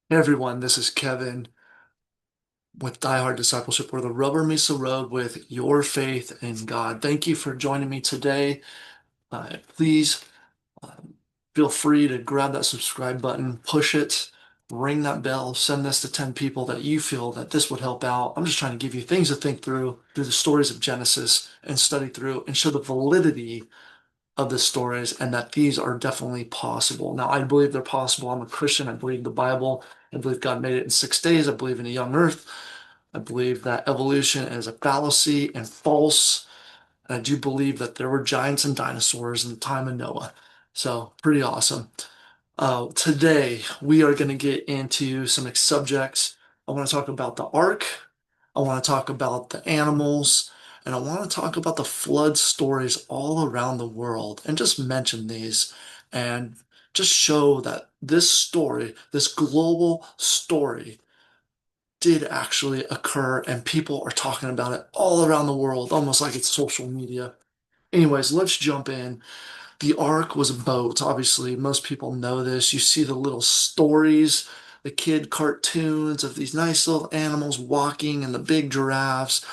Hey everyone, this is Kevin with Die Hard Discipleship, where the rubber meets the road with your faith in God. Thank you for joining me today. Please feel free to grab that subscribe button, push it, ring that bell, send this to 10 people that you feel that this would help out. I'm just trying to give you things to think through the stories of Genesis and study through and show the validity of the stories and that these are definitely possible. Now, I believe they're possible. I'm a Christian. I believe the Bible. I believe God made it in 6 days. I believe in a young earth. I believe that evolution is a fallacy and false. And I do believe that there were giants and dinosaurs in the time of Noah. So, pretty awesome. Today, we are going to get into some mixed subjects. I want to talk about the ark. I want to talk about the animals. And I want to talk about the flood stories all around the world and just mention these and just show that this story, this global story, did actually occur and people are talking about it all around the world, almost like it's social media. Anyways, let's jump in. The Ark was a boat. Obviously, most people know this. You see the little stories, the kid cartoons of these nice little animals walking and the big giraffes.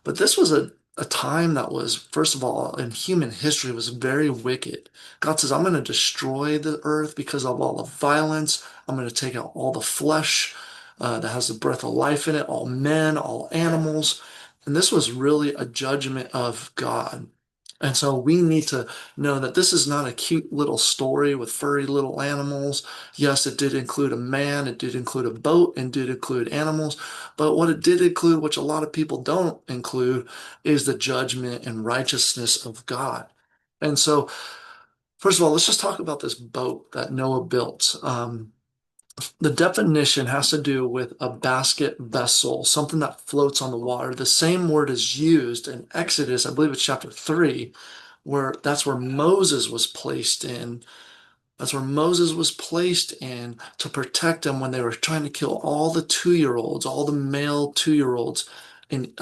But this was a time that was, first of all, in human history, was very wicked. God says, I'm going to destroy the earth because of all the violence. I'm going to take out all the flesh that has the breath of life in it, all men, all animals. And this was really a judgment of God. And so we need to know that this is not a cute little story with furry little animals. Yes, it did include a man, it did include a boat, and did include animals. But what it did include, which a lot of people don't include, is the judgment and righteousness of God. And so, first of all, let's just talk about this boat that Noah built. The definition has to do with a basket vessel, something that floats on the water. The same word is used in Exodus, I believe it's chapter 3, where that's where Moses was placed in. That's where Moses was placed in to protect them when they were trying to kill all the 2-year-olds, all the male 2-year-olds. In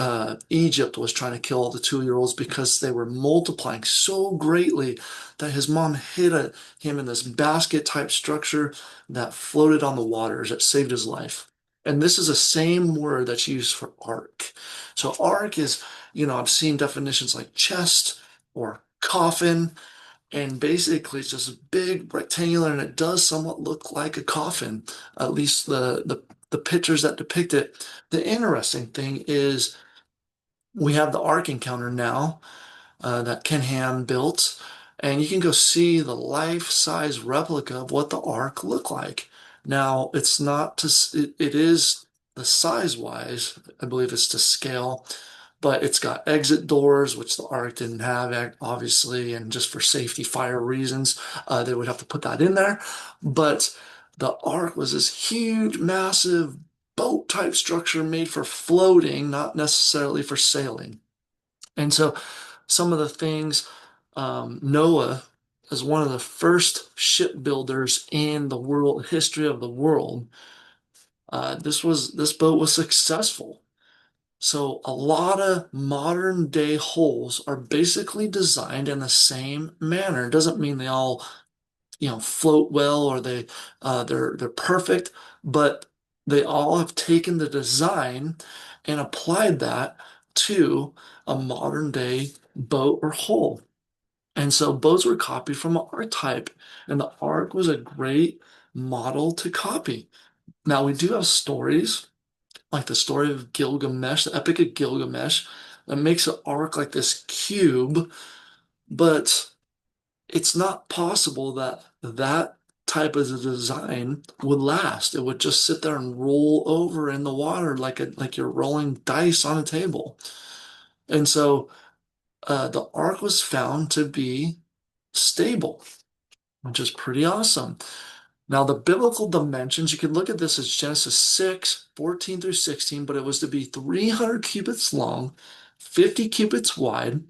Egypt was trying to kill all the 2-year-olds because they were multiplying so greatly that his mom him in this basket type structure that floated on the waters that saved his life. And this is the same word that's used for ark. So ark is, I've seen definitions like chest or coffin. And basically, it's just big, rectangular, and it does somewhat look like a coffin, at least the pictures that depict it. The interesting thing is we have the Ark Encounter now that Ken Ham built, and you can go see the life-size replica of what the Ark looked like. Now, it's not to, it is the size-wise, I believe it's to scale, but it's got exit doors, which the Ark didn't have, obviously, and just for safety fire reasons, they would have to put that in there. But the Ark was this huge, massive boat type structure made for floating, not necessarily for sailing. And so some of the things, Noah, as one of the first shipbuilders in the world history of the world, this boat was successful. So a lot of modern day hulls are basically designed in the same manner. It doesn't mean they all, float well or they're perfect, but they all have taken the design and applied that to a modern day boat or hull. And so boats were copied from an archetype, type, and the Ark was a great model to copy. Now we do have stories like the story of Gilgamesh, the Epic of Gilgamesh, that makes an ark like this cube, but it's not possible that that type of design would last. It would just sit there and roll over in the water like you're rolling dice on a table. And so the ark was found to be stable, which is pretty awesome. Now, the biblical dimensions, you can look at this as Genesis 6:14 through 16, but it was to be 300 cubits long, 50 cubits wide,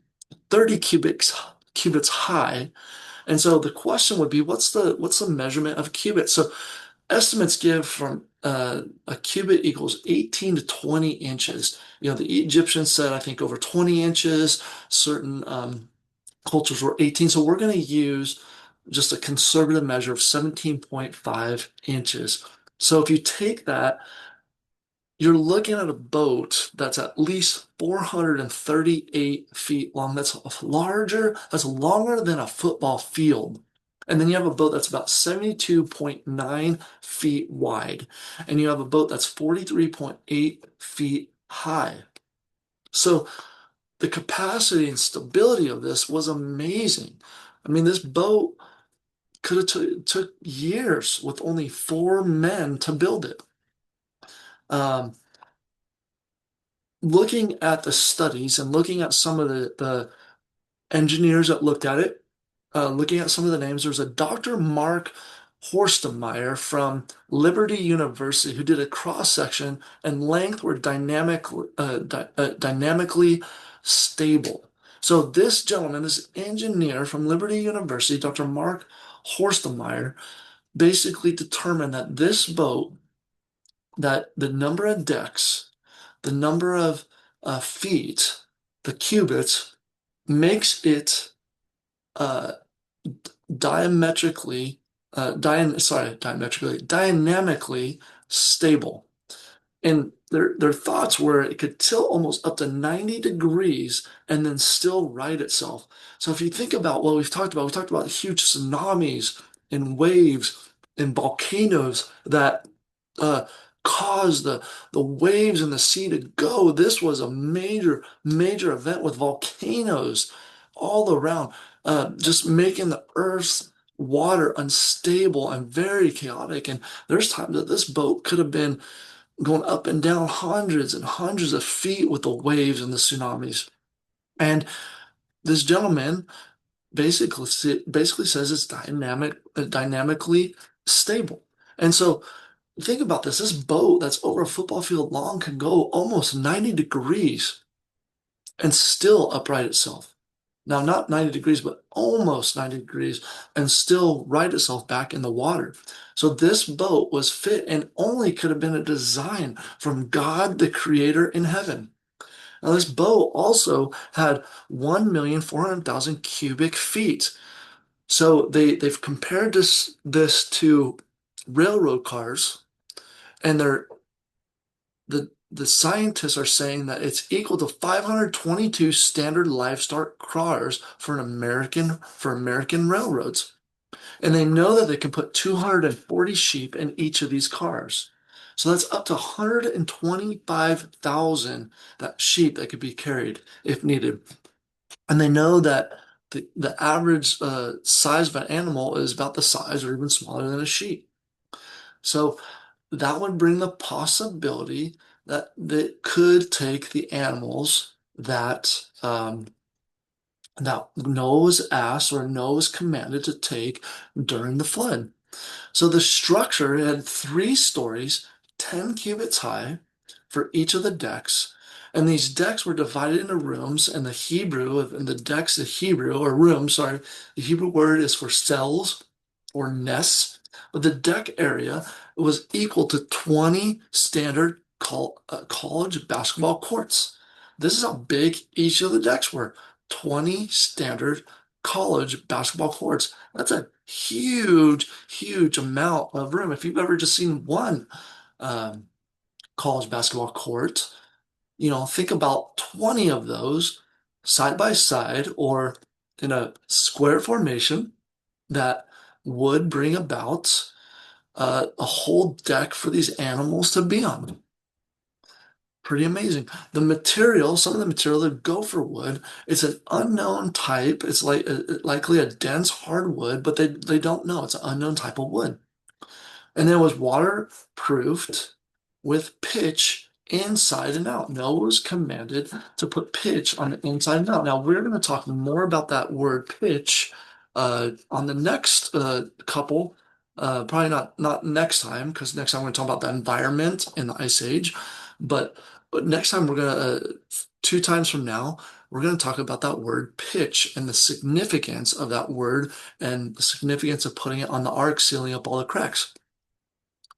30 cubits high. And so the question would be, what's the measurement of a cubit? So estimates give from a cubit equals 18 to 20 inches. The Egyptians said, I think, over 20 inches. Certain cultures were 18. So we're going to use just a conservative measure of 17.5 inches. So if you take that, you're looking at a boat that's at least 438 feet long. That's longer than a football field. And then you have a boat that's about 72.9 feet wide. And you have a boat that's 43.8 feet high. So the capacity and stability of this was amazing. I mean, this boat could have took years with only four men to build it. Um, Looking at the studies and looking at some of the engineers that looked at it, looking at some of the names, there's a Dr. Mark Horstmeyer from Liberty University who did a cross section and length were dynamically stable. So this gentleman, this engineer from Liberty University, Dr. Mark Horstmeyer, basically determined that this boat, that the number of decks, the number of feet, the cubits, makes it uh, diametrically, dynamically stable. And their thoughts were it could tilt almost up to 90 degrees and then still right itself. So if you think about what we talked about huge tsunamis and waves and volcanoes that uh, cause the waves in the sea to go. This was a major event with volcanoes all around, just making the Earth's water unstable and very chaotic. And there's times that this boat could have been going up and down hundreds and hundreds of feet with the waves and the tsunamis. And this gentleman basically says it's dynamically stable. And so think about this. This boat that's over a football field long can go almost 90 degrees and still upright itself. Now, not 90 degrees, but almost 90 degrees and still right itself back in the water. So this boat was fit and only could have been a design from God, the creator in heaven. Now, this boat also had 1,400,000 cubic feet. So they've compared this to railroad cars, and the scientists are saying that it's equal to 522 standard livestock cars for American railroads. And they know that they can put 240 sheep in each of these cars. So that's up to 125,000 that sheep that could be carried if needed. And they know that the average size of an animal is about the size or even smaller than a sheep. So that would bring the possibility that they could take the animals that Noah was asked or Noah was commanded to take during the flood. So the structure had three stories, 10 cubits high for each of the decks. And these decks were divided into rooms, and the decks, the Hebrew, or rooms, sorry, the Hebrew word is for cells or nests. But the deck area was equal to 20 standard college basketball courts. This is how big each of the decks were. 20 standard college basketball courts. That's a huge amount of room. If you've ever just seen one um, college basketball court, think about 20 of those side by side or in a square formation that would bring about a whole deck for these animals to be on. Pretty amazing. Some of the material, the gopher wood, it's an unknown type. It's likely a dense hardwood, but they don't know. It's an unknown type of wood. And then it was waterproofed with pitch inside and out. Noah was commanded to put pitch on the inside and out. Now we're going to talk more about that word pitch on the next couple. Probably not next time, because next time we're going to talk about the environment in the Ice Age. But next time we're going to 2 times from now, we're going to talk about that word pitch and the significance of that word and the significance of putting it on the ark, sealing up all the cracks.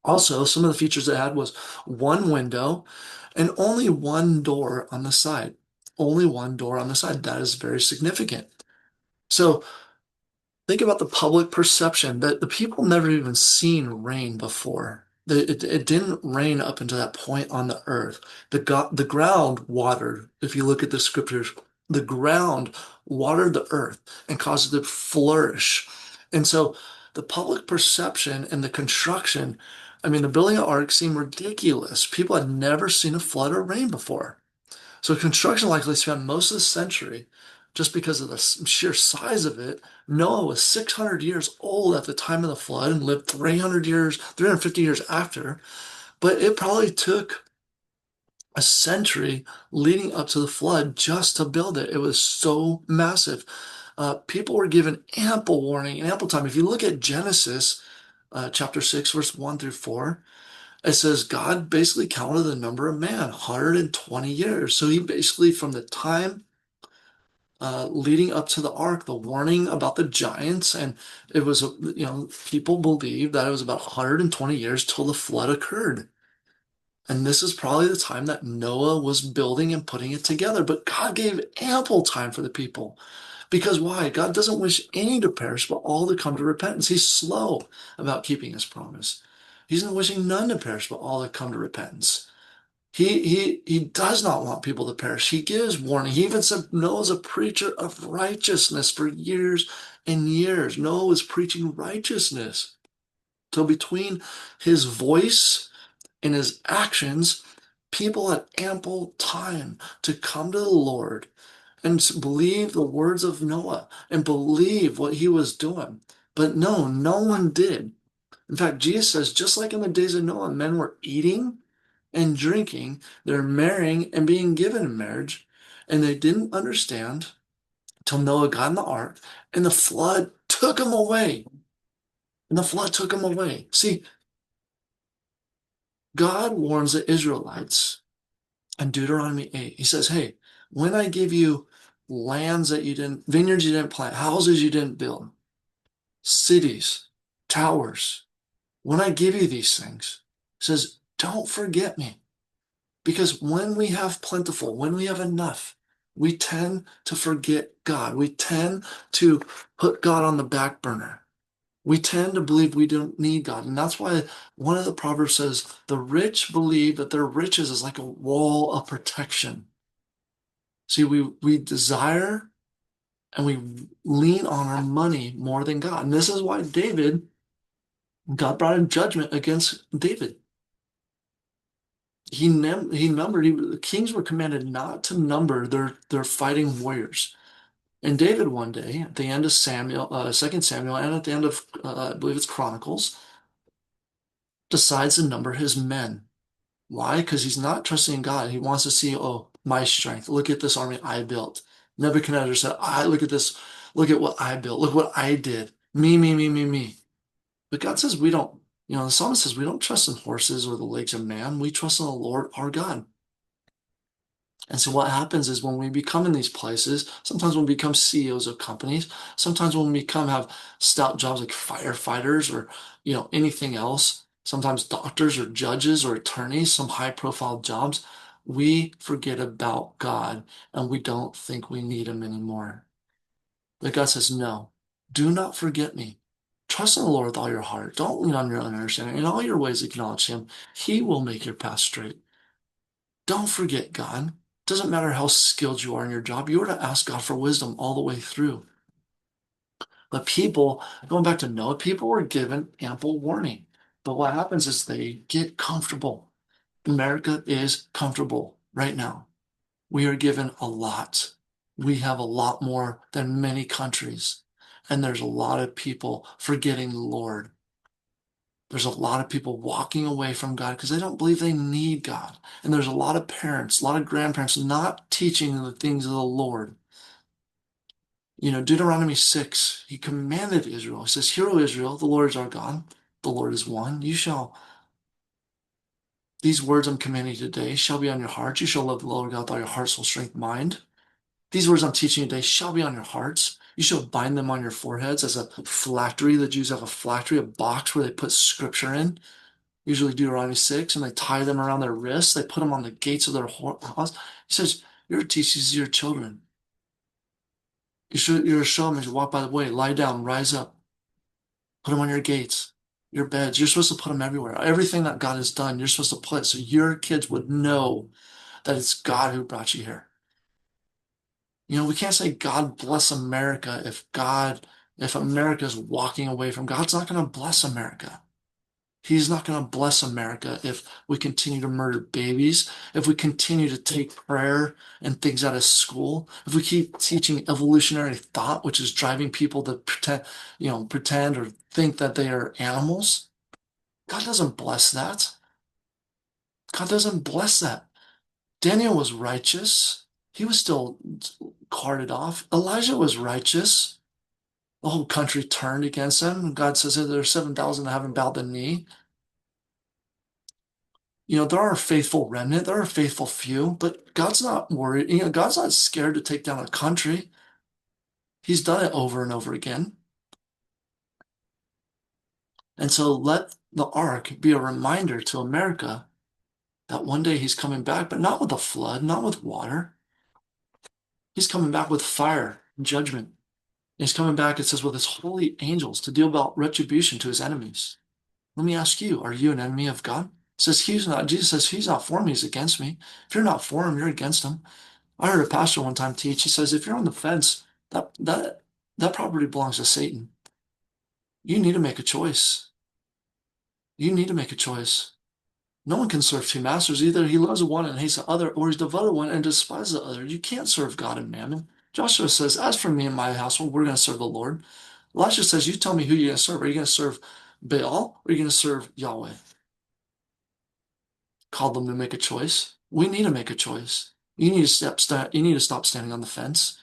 Also, some of the features it had was one window and only one door on the side. Only one door on the side. That is very significant. So think about the public perception that the people never even seen rain before. It didn't rain up until that point on the earth. The ground watered. If you look at the scriptures, the ground watered the earth and caused it to flourish. And so the public perception and the construction, I mean, the building of ark seemed ridiculous. People had never seen a flood or rain before. So construction likely spent most of the century just because of the sheer size of it. Noah was 600 years old at the time of the flood and lived 300 years, 350 years after. But it probably took a century leading up to the flood just to build it. It was so massive. People were given ample warning and ample time. If you look at Genesis chapter 6, verse 1 through 4, it says God basically counted the number of man, 120 years. So he basically, from the time leading up to the ark, the warning about the giants, and it was, people believe that it was about 120 years till the flood occurred. And this is probably the time that Noah was building and putting it together. But God gave ample time for the people. Because why? God doesn't wish any to perish, but all to come to repentance. He's slow about keeping his promise. He's not wishing none to perish, but all to come to repentance. He does not want people to perish. He gives warning. He even said Noah's a preacher of righteousness for years and years. Noah was preaching righteousness. So between his voice and his actions, people had ample time to come to the Lord and believe the words of Noah and believe what he was doing. But no, no one did. In fact, Jesus says, just like in the days of Noah, men were eating and drinking, they're marrying and being given in marriage, and they didn't understand till Noah got in the ark, and the flood took them away. And the flood took them away. See, God warns the Israelites in Deuteronomy 8. He says, hey, when I give you lands that you didn't, vineyards you didn't plant, houses you didn't build, cities, towers, when I give you these things, he says, don't forget me. Because when we have plentiful, when we have enough, we tend to forget God. We tend to put God on the back burner. We tend to believe we don't need God. And that's why one of the Proverbs says, the rich believe that their riches is like a wall of protection. See, we desire and we lean on our money more than God. And this is why God brought in judgment against David. The kings were commanded not to number their fighting warriors. And David one day, at the end of Samuel, 2 Samuel, and at the end of, I believe it's Chronicles, decides to number his men. Why? Because he's not trusting in God. He wants to see, oh, my strength. Look at this army I built. Nebuchadnezzar said, I look at this, look at what I built, look what I did. Me, me, me, me, me. But God says we don't, the psalmist says we don't trust in horses or the legs of man. We trust in the Lord our God. And so what happens is when we become in these places, sometimes when we become CEOs of companies, sometimes when we become have stout jobs like firefighters or anything else, sometimes doctors or judges or attorneys, some high profile jobs, we forget about God and we don't think we need him anymore. But God says, no, do not forget me. Trust in the Lord with all your heart. Don't lean on your own understanding. In all your ways acknowledge him. He will make your path straight. Don't forget God. Doesn't matter how skilled you are in your job, you are to ask God for wisdom all the way through. But people, going back to Noah, people were given ample warning. But what happens is they get comfortable. America is comfortable right now. We are given a lot. We have a lot more than many countries. And there's a lot of people forgetting the Lord. There's a lot of people walking away from God because they don't believe they need God. And there's a lot of parents, a lot of grandparents not teaching the things of the Lord. Deuteronomy 6, he commanded Israel. He says, Hear, O Israel, the Lord is our God. The Lord is one. These words I'm commanding you today shall be on your hearts. You shall love the Lord God with all your heart, soul, strength, mind. These words I'm teaching you today shall be on your hearts. You shall bind them on your foreheads as a phylactery. The Jews have a phylactery, a box where they put scripture in, usually Deuteronomy 6, and they tie them around their wrists. They put them on the gates of their house. He says, You're to teach these to your children. You're to show them as you walk by the way, lie down, rise up, put them on your gates. your beds. You're supposed to put them everywhere. Everything that God has done, you're supposed to put so your kids would know that it's God who brought you here. We can't say God bless America if America is walking away from God's not going to bless America. He's not going to bless America if we continue to murder babies, if we continue to take prayer and things out of school, if we keep teaching evolutionary thought, which is driving people to pretend or think that they are animals. God doesn't bless that. God doesn't bless that. Daniel was righteous. He was still carted off. Elijah was righteous. The whole country turned against him. God says there are 7,000 that haven't bowed the knee. There are a faithful remnant, there are a faithful few, but God's not worried. God's not scared to take down a country. He's done it over and over again. And so let the ark be a reminder to America that one day he's coming back, but not with a flood, not with water. He's coming back with fire and judgment. He's coming back, it says, with his holy angels to deal out retribution to his enemies. Let me ask you, are you an enemy of God? It says he's not, Jesus says he's not for me, he's against me. If you're not for him, you're against him. I heard a pastor one time teach. He says, if you're on the fence, that property belongs to Satan. You need to make a choice. You need to make a choice. No one can serve two masters. Either he loves the one and hates the other, or he's devoted one and despises the other. You can't serve God and mammon. Joshua says, as for me and my household, we're going to serve the Lord. Elisha says, you tell me who you're going to serve. Are you going to serve Baal or are you going to serve Yahweh? Called them to make a choice. We need to make a choice. You need to stop standing on the fence.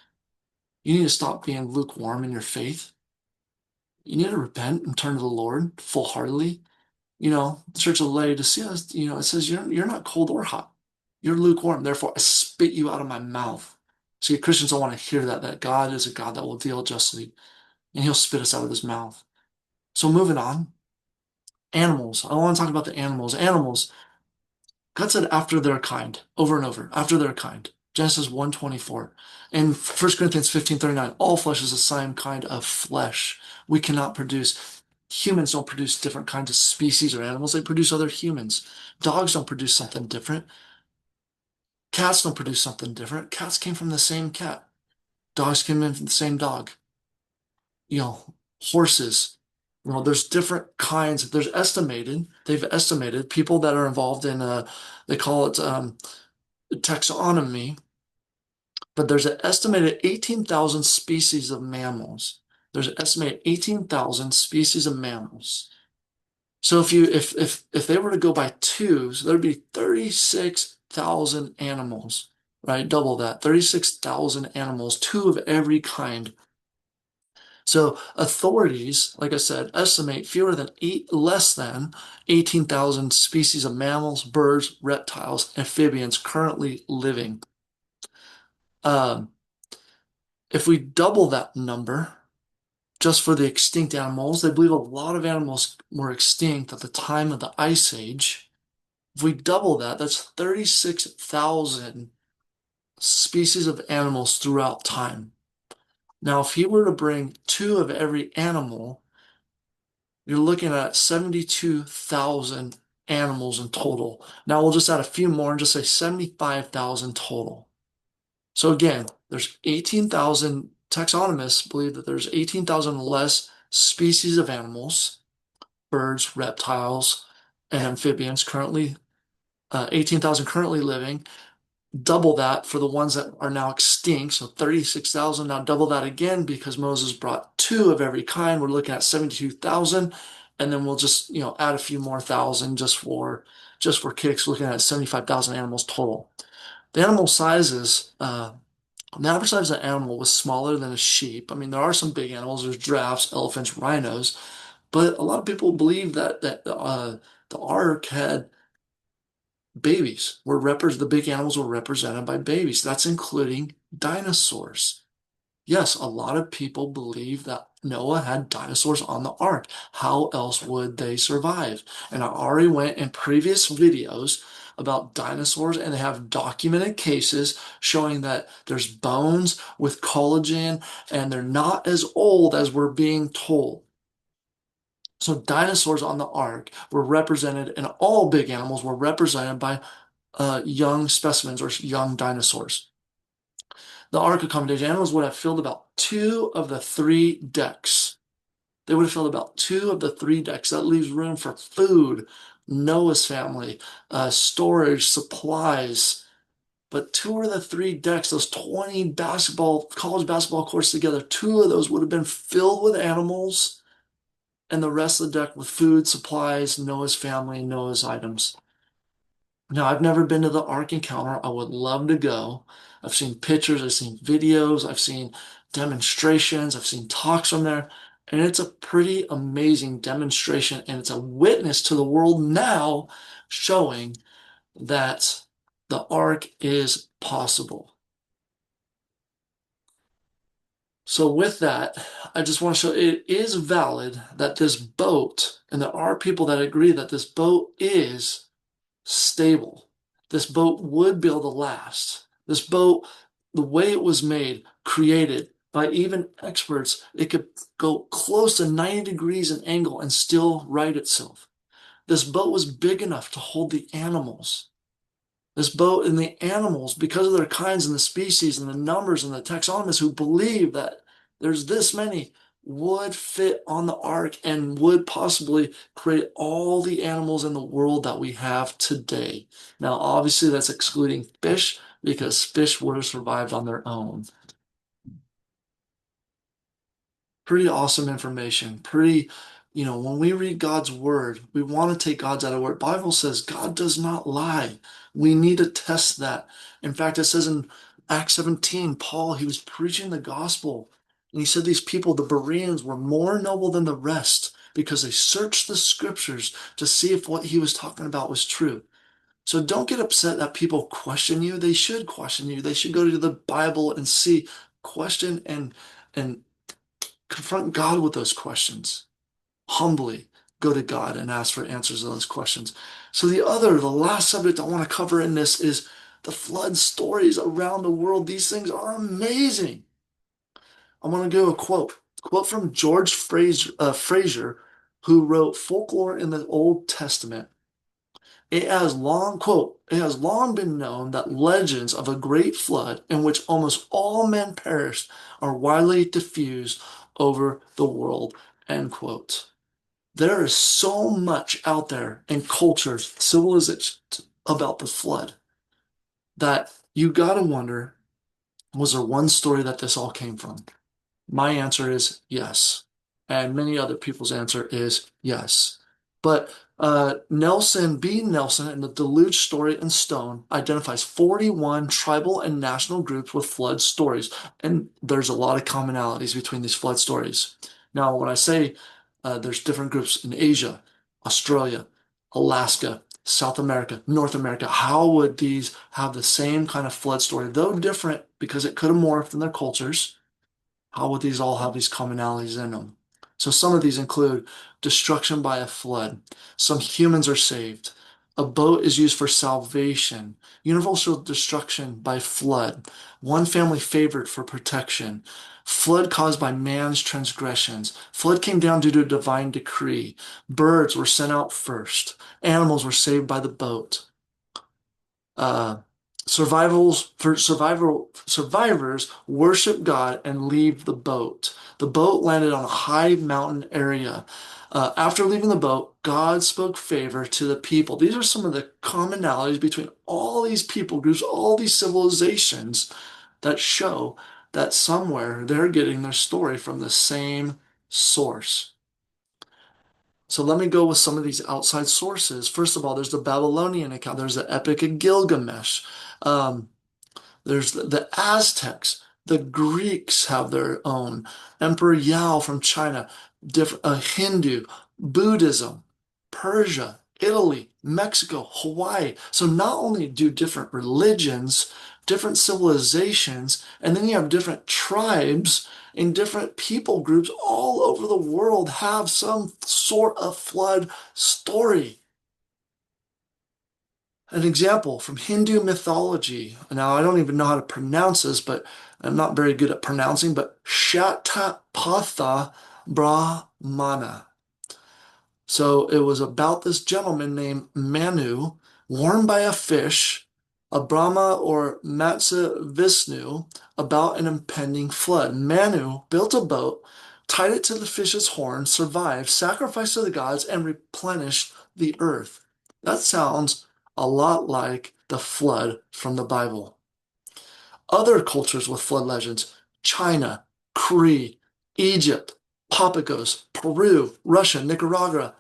You need to stop being lukewarm in your faith. You need to repent and turn to the Lord full-heartedly. The Church of Laodicea, it says you're not cold or hot. You're lukewarm. Therefore, I spit you out of my mouth. See, Christians don't want to hear that God is a God that will deal justly, and he'll spit us out of his mouth. So moving on. Animals. I want to talk about the animals. Animals. God said after their kind, over and over, after their kind. Genesis 1:24. In 1 Corinthians 15:39, all flesh is the same kind of flesh. We cannot produce, humans don't produce different kinds of species or animals. They produce other humans. Dogs don't produce something different. Cats don't produce something different. Cats came from the same cat. Dogs came in from the same dog. Horses. There's different kinds. They've estimated people that are involved in, they call it taxonomy, but there's an estimated 18,000 species of mammals. There's an estimated 18,000 species of mammals. So if they were to go by two, so there'd be 36,000 animals, right? Double that, 36,000 animals, two of every kind. So authorities, like I said, estimate less than 18,000 species of mammals, birds, reptiles, amphibians currently living. Um, if we double that number just for the extinct animals, they believe a lot of animals were extinct at the time of the Ice Age. If we double that, that's 36,000 species of animals throughout time. Now, if he were to bring two of every animal, you're looking at 72,000 animals in total. Now we'll just add a few more and just say 75,000 total. So again, there's 18,000, taxonomists believe that there's 18,000 less species of animals, birds, reptiles, and amphibians currently, 18,000 currently living. Double that for the ones that are now extinct, so 36,000. Now double that again because Moses brought two of every kind. We're looking at 72,000, and then we'll just add a few more thousand just for kicks, looking at 75,000 animals total. The animal sizes, the average size of an animal was smaller than a sheep. I mean, there are some big animals. There's giraffes, elephants, rhinos, but a lot of people believe that the ark had babies. The big animals were represented by babies. That's including dinosaurs. Yes, a lot of people believe that Noah had dinosaurs on the ark. How else would they survive? And I already went in previous videos about dinosaurs, and they have documented cases showing that there's bones with collagen, and they're not as old as we're being told. So dinosaurs on the ark were represented, and all big animals were represented by young specimens or young dinosaurs. The ark accommodation animals would have filled about two of the three decks. They would have filled about two of the three decks. That leaves room for food, Noah's family, storage, supplies. But two of the three decks, those 20 college basketball courts together, two of those would have been filled with animals, and the rest of the deck with food, supplies, Noah's family, Noah's items. Now, I've never been to the Ark Encounter. I would love to go. I've seen pictures, I've seen videos, I've seen demonstrations, I've seen talks from there, and it's a pretty amazing demonstration, and it's a witness to the world now showing that the Ark is possible. So with that, I just want to show it is valid that this boat, and there are people that agree that this boat is stable. This boat would be able to last. This boat, the way it was made, created by even experts, it could go close to 90 degrees in angle and still right itself. This boat was big enough to hold the animals. This boat and the animals, because of their kinds and the species and the numbers and the taxonomists who believe that there's this many, would fit on the ark and would possibly create all the animals in the world that we have today. Now, obviously, that's excluding fish because fish would have survived on their own. Pretty awesome information. When we read God's word, we want to take God's out of word. Bible says God does not lie. We need to test that. In fact, it says in Acts 17, Paul, he was preaching the gospel. And he said these people, the Bereans, were more noble than the rest because they searched the scriptures to see if what he was talking about was true. So don't get upset that people question you. They should question you. They should go to the Bible and see, question and confront God with those questions. Humbly go to God and ask for answers to those questions. So the last subject I want to cover in this is the flood stories around the world. These things are amazing. I want to go a quote from George Fraser, who wrote Folklore in the Old Testament. It has long been known that legends of a great flood in which almost all men perished are widely diffused over the world, end quote. There is so much out there in cultures, civilizations about the flood that you gotta wonder, was there one story that this all came from? My answer is yes. And many other people's answer is yes. But Nelson B. Nelson in the Deluge Story in Stone identifies 41 tribal and national groups with flood stories. And there's a lot of commonalities between these flood stories. Now, when I say there's different groups in Asia, Australia, Alaska, South America, North America, how would these have the same kind of flood story? Though different because it could have morphed in their cultures, how would these all have these commonalities in them? So some of these include destruction by a flood. Some humans are saved. A boat is used for salvation. Universal destruction by flood. One family favored for protection. Flood caused by man's transgressions. Flood came down due to a divine decree. Birds were sent out first. Animals were saved by the boat. uh, survivors worship God and leave the boat. The boat landed on a high mountain area. After leaving the boat, God spoke favor to the people. These are some of the commonalities between all these people groups, all these civilizations that show that somewhere they're getting their story from the same source. So let me go with some of these outside sources. First of all, there's the Babylonian account. There's the Epic of Gilgamesh. Um, there's the Aztecs. The Greeks have their own. Emperor Yao from China. Hindu, Buddhism, Persia, Italy, Mexico, Hawaii. So not only do different religions, different civilizations, and then you have different tribes and different people groups all over the world have some sort of flood story. An example from Hindu mythology. Now, I don't even know how to pronounce this, but I'm not very good at pronouncing, but Shatapatha Brahmana. So it was about this gentleman named Manu, warned by a fish, a Brahma or Matsya Vishnu, about an impending flood. Manu built a boat, tied it to the fish's horn, survived, sacrificed to the gods, and replenished the earth. That sounds a lot like the flood from the Bible. Other cultures with flood legends: China, Crete, Egypt, Papagos, Peru, Russia, Nicaragua,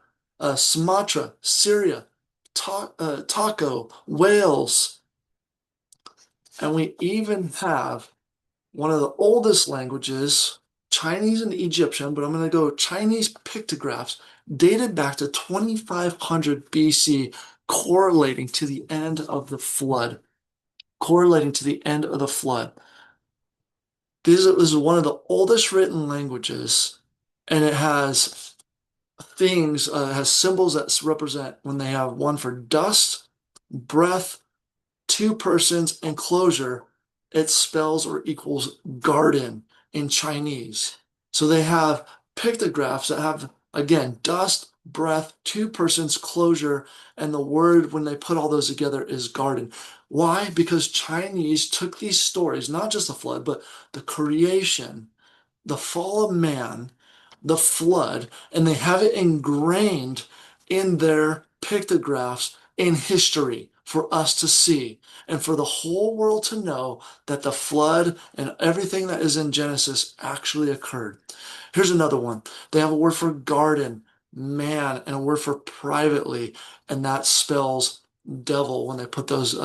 Sumatra, Syria, Taco, Wales, and we even have one of the oldest languages, Chinese and Egyptian, but I'm going to go Chinese pictographs dated back to 2500 BC, correlating to the end of the flood. Correlating to the end of the flood. This is one of the oldest written languages, and it has things, has symbols that represent when they have one for dust, breath, two persons, and closure. It spells or equals garden in Chinese. So they have pictographs that have, again, dust, breath, two persons, closure, and the word when they put all those together is garden. Why? Because Chinese took these stories, not just the flood, but the creation, the fall of man, the flood, and they have it ingrained in their pictographs in history for us to see and for the whole world to know that the flood and everything that is in Genesis actually occurred. Here's another one. They have a word for garden, man, and a word for privately, and that spells devil when they put those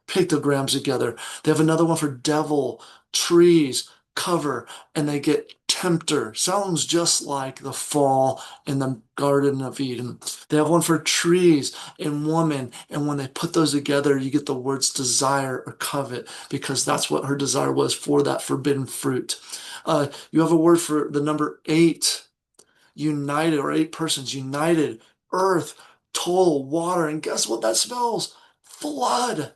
pictograms together. They have another one for devil, trees, cover, and they get tempter. Sounds just like the fall in the Garden of Eden. They have one for trees and woman, and when they put those together, you get the words desire or covet, because that's what her desire was for that forbidden fruit. You have a word for the number eight, united, or eight persons, united, earth, total, water, and guess what that spells? Flood.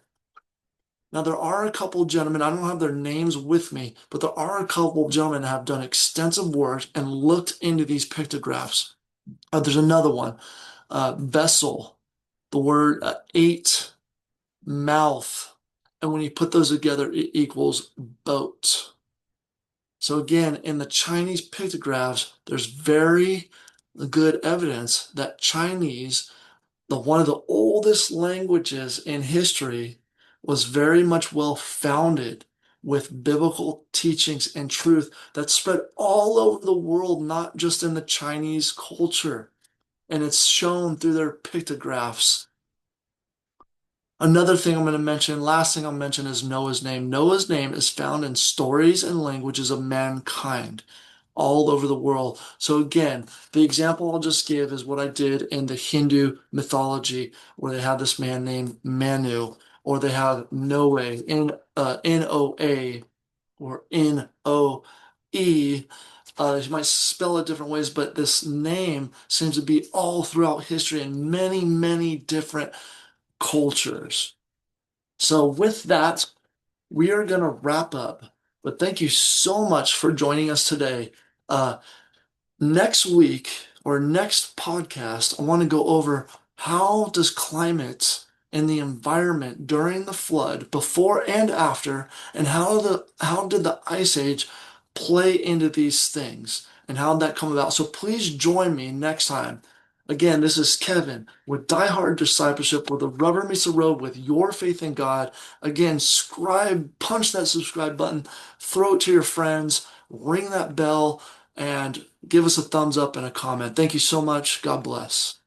Now, there are a couple gentlemen, I don't have their names with me, but there are a couple gentlemen that have done extensive work and looked into these pictographs. There's another one, vessel, the word eight, mouth, and when you put those together, it equals boat. So again, in the Chinese pictographs, there's very good evidence that Chinese, one of the oldest languages in history, was very much well founded with biblical teachings and truth that spread all over the world, not just in the Chinese culture. And it's shown through their pictographs. Another thing I'm going to mention, last thing I'll mention, is Noah's name. Noah's name is found in stories and languages of mankind all over the world. So again, the example I'll just give is what I did in the Hindu mythology, where they have this man named Manu, or they have Noe, N-O-A, or N-O-E. You might spell it different ways, but this name seems to be all throughout history in many, many different cultures. So with that, we are going to wrap up. But thank you so much for joining us today. Uh, Next week or next podcast, I want to go over how does climate and the environment during the flood, before and after, and how did the ice age play into these things and how did that come about. So please join me next time. Again, this is Kevin with Die Hard Discipleship, where the rubber meets the road with your faith in God. Again, subscribe, punch that subscribe button, throw it to your friends, ring that bell, and give us a thumbs up and a comment. Thank you so much. God bless.